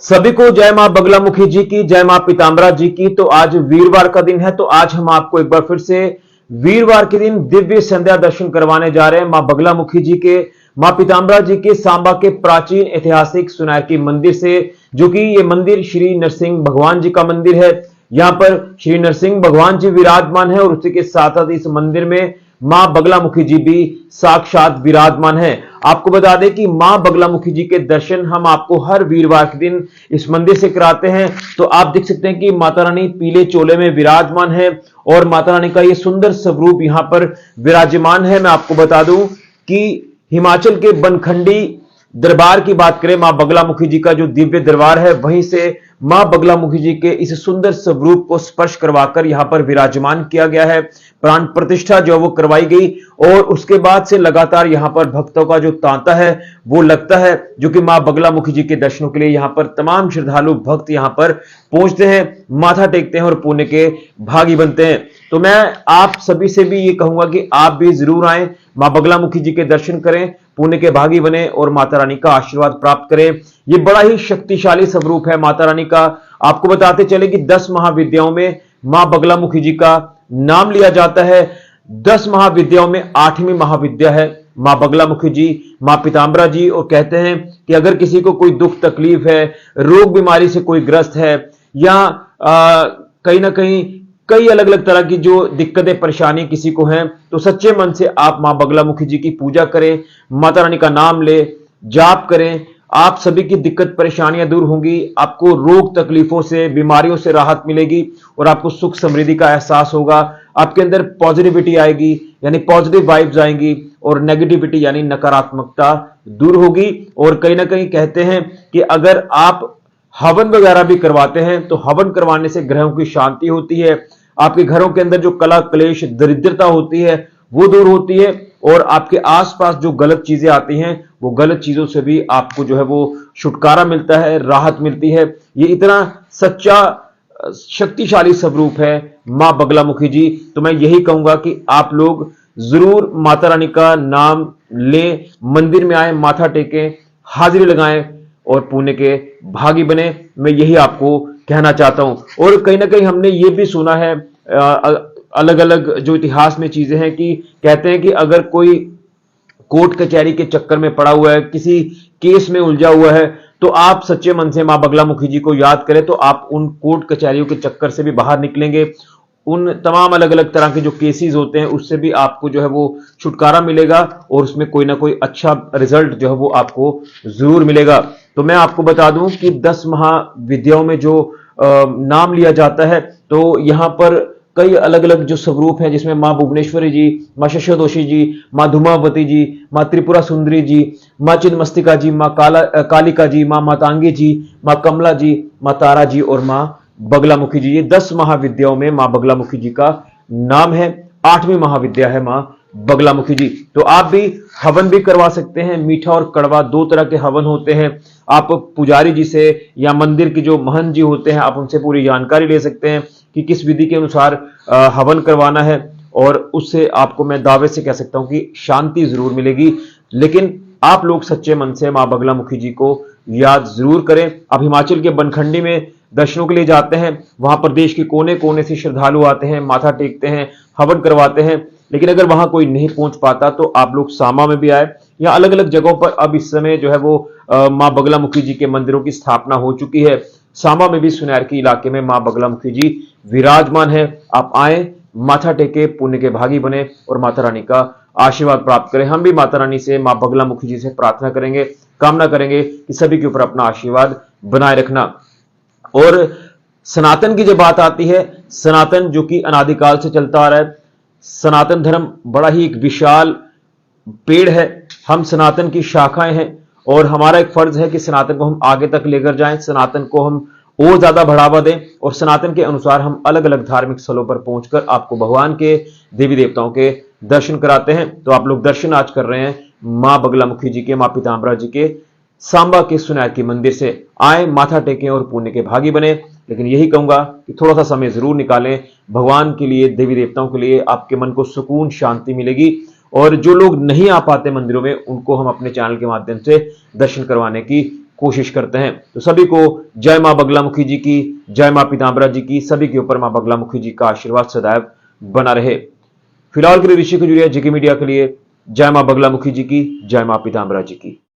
सभी को जय मां बगलामुखी जी की, जय मां पीताम्बरा जी की। तो आज वीरवार का दिन है, तो आज हम आपको एक बार फिर से वीरवार के दिन दिव्य संध्या दर्शन करवाने जा रहे हैं मां बगलामुखी जी के, मां पीताम्बरा जी के सांबा के प्राचीन ऐतिहासिक सुनारकी मंदिर से, जो कि ये मंदिर श्री नरसिंह भगवान जी का मंदिर है। यहां पर श्री नरसिंह भगवान जी विराजमान है और उसी के साथ साथ इस मंदिर में मां बगलामुखी जी भी साक्षात विराजमान है। आपको बता दें कि मां बगलामुखी जी के दर्शन हम आपको हर वीरवार के दिन इस मंदिर से कराते हैं। तो आप देख सकते हैं कि माता रानी पीले चोले में विराजमान है और माता रानी का ये सुंदर स्वरूप यहां पर विराजमान है। मैं आपको बता दूं कि हिमाचल के बनखंडी दरबार की बात करें, मां बगलामुखी जी का जो दिव्य दरबार है, वहीं से मां बगलामुखी जी के इस सुंदर स्वरूप को स्पर्श करवाकर यहां पर विराजमान किया गया है। प्राण प्रतिष्ठा जो वो करवाई गई और उसके बाद से लगातार यहां पर भक्तों का जो तांता है वो लगता है, जो कि मां बगलामुखी जी के दर्शनों के लिए यहां पर तमाम श्रद्धालु भक्त यहां पर पहुंचते हैं, माथा टेकते हैं और पुण्य के भागी बनते हैं। तो मैं आप सभी से भी ये कहूंगा कि आप भी जरूर आए, मां बगलामुखी जी के दर्शन करें, पुण्य के भागी बने और माता रानी का आशीर्वाद प्राप्त करें। ये बड़ा ही शक्तिशाली स्वरूप है माता रानी का। आपको बताते चले कि 10 महाविद्याओं में मां बगलामुखी जी का नाम लिया जाता है। 10 महाविद्याओं में 8वीं महाविद्या है मां बगलामुखी जी, मां पीताम्बरा जी। और कहते हैं कि अगर किसी को कोई दुख तकलीफ है, रोग बीमारी से कोई ग्रस्त है, या कहीं ना कहीं कई अलग अलग तरह की जो दिक्कतें परेशानी किसी को हैं, तो सच्चे मन से आप मां बगलामुखी जी की पूजा करें, माता रानी का नाम ले, जाप करें, आप सभी की दिक्कत परेशानियां दूर होंगी। आपको रोग तकलीफों से, बीमारियों से राहत मिलेगी और आपको सुख समृद्धि का एहसास होगा। आपके अंदर पॉजिटिविटी आएगी, यानी पॉजिटिव वाइब्स आएंगी, और नेगेटिविटी यानी नकारात्मकता दूर होगी। और कहीं ना कहीं कहते हैं कि अगर आप हवन वगैरह भी करवाते हैं तो हवन करवाने से ग्रहों की शांति होती है, आपके घरों के अंदर जो कला क्लेश दरिद्रता होती है वो दूर होती है, और आपके आसपास जो गलत चीजें आती हैं वो गलत चीजों से भी आपको जो है वो छुटकारा मिलता है, राहत मिलती है। ये इतना सच्चा शक्तिशाली स्वरूप है मां बगलामुखी जी। तो मैं यही कहूंगा कि आप लोग जरूर माता रानी का नाम लें, मंदिर में आए, माथा टेकें, हाजिरी लगाएं और पुण्य के भागी बने। मैं यही आपको कहना चाहता हूं। और कहीं ना कहीं हमने ये भी सुना है, अलग अलग जो इतिहास में चीजें हैं, कि कहते हैं कि अगर कोई कोर्ट कचहरी के चक्कर में पड़ा हुआ है, किसी केस में उलझा हुआ है, तो आप सच्चे मन से मां बगलामुखी जी को याद करें, तो आप उन कोर्ट कचहरियों के चक्कर से भी बाहर निकलेंगे। उन तमाम अलग अलग तरह के जो केसेस होते हैं उससे भी आपको जो है वो छुटकारा मिलेगा और उसमें कोई ना कोई अच्छा रिजल्ट जो है वो आपको जरूर मिलेगा। तो मैं आपको बता दूं कि 10 महाविद्याओं में जो नाम लिया जाता है, तो यहां पर कई अलग अलग जो स्वरूप हैं, जिसमें मां भुवनेश्वरी जी, मां शशोदोषी जी, मां धूमावती जी, मां त्रिपुरा सुंदरी जी, मां चिन्मस्तिका जी, मां कालिका जी, मां मातांगी जी, मां कमला जी, मां तारा जी और मां बगलामुखी जी। ये 10 महाविद्याओं में मां बगलामुखी जी का नाम है। 8वीं महाविद्या है मां बगलामुखी जी। तो आप भी हवन भी करवा सकते हैं, मीठा और कड़वा 2 तरह के हवन होते हैं। आप पुजारी जी से या मंदिर के जो महंत जी होते हैं, आप उनसे पूरी जानकारी ले सकते हैं कि किस विधि के अनुसार हवन करवाना है, और उससे आपको मैं दावे से कह सकता हूं कि शांति जरूर मिलेगी। लेकिन आप लोग सच्चे मन से मां बगलामुखी जी को याद जरूर करें। आप हिमाचल के बनखंडी में दर्शनों के लिए जाते हैं, वहां पर देश के कोने कोने से श्रद्धालु आते हैं, माथा टेकते हैं, हवन करवाते हैं। लेकिन अगर वहां कोई नहीं पहुंच पाता तो आप लोग सांबा में भी आए, या अलग अलग जगहों पर अब इस समय जो है वो मां बगलामुखी जी के मंदिरों की स्थापना हो चुकी है। सांबा में भी सुनारकी इलाके में मां बगलामुखी जी विराजमान है। आप आए, माथा टेके, पुण्य के भागी बने और माता रानी का आशीर्वाद प्राप्त करें। हम भी माता रानी से, मां बगलामुखी जी से प्रार्थना करेंगे, कामना करेंगे कि सभी के ऊपर अपना आशीर्वाद बनाए रखना। और सनातन की जब बात आती है, सनातन जो कि अनादिकाल से चलता आ रहा है, सनातन धर्म बड़ा ही एक विशाल पेड़ है। हम सनातन की शाखाएं हैं और हमारा एक फर्ज है कि सनातन को हम आगे तक लेकर जाएं, सनातन को हम और ज्यादा बढ़ावा दें, और सनातन के अनुसार हम अलग अलग धार्मिक स्थलों पर पहुंचकर आपको भगवान के, देवी देवताओं के दर्शन कराते हैं। तो आप लोग दर्शन आज कर रहे हैं मां बगलामुखी जी के, मां पीताम्बरा जी के सांबा के सुनारकी मंदिर से। आए, माथा टेकें और पुण्य के भागी बने। लेकिन यही कहूंगा कि थोड़ा सा समय जरूर निकालें भगवान के लिए, देवी देवताओं के लिए, आपके मन को सुकून शांति मिलेगी। और जो लोग नहीं आ पाते मंदिरों में, उनको हम अपने चैनल के माध्यम से दर्शन करवाने की कोशिश करते हैं। तो सभी को जय मां बगलामुखी जी की, जय मां पीतांबरा जी की, सभी के ऊपर मां बगलामुखी जी का आशीर्वाद सदैव बना रहे। फिलहाल के लिए ऋषि खजुरिया, जेके मीडिया के लिए, जय मां बगलामुखी जी की, जय मां पीतांबरा जी की।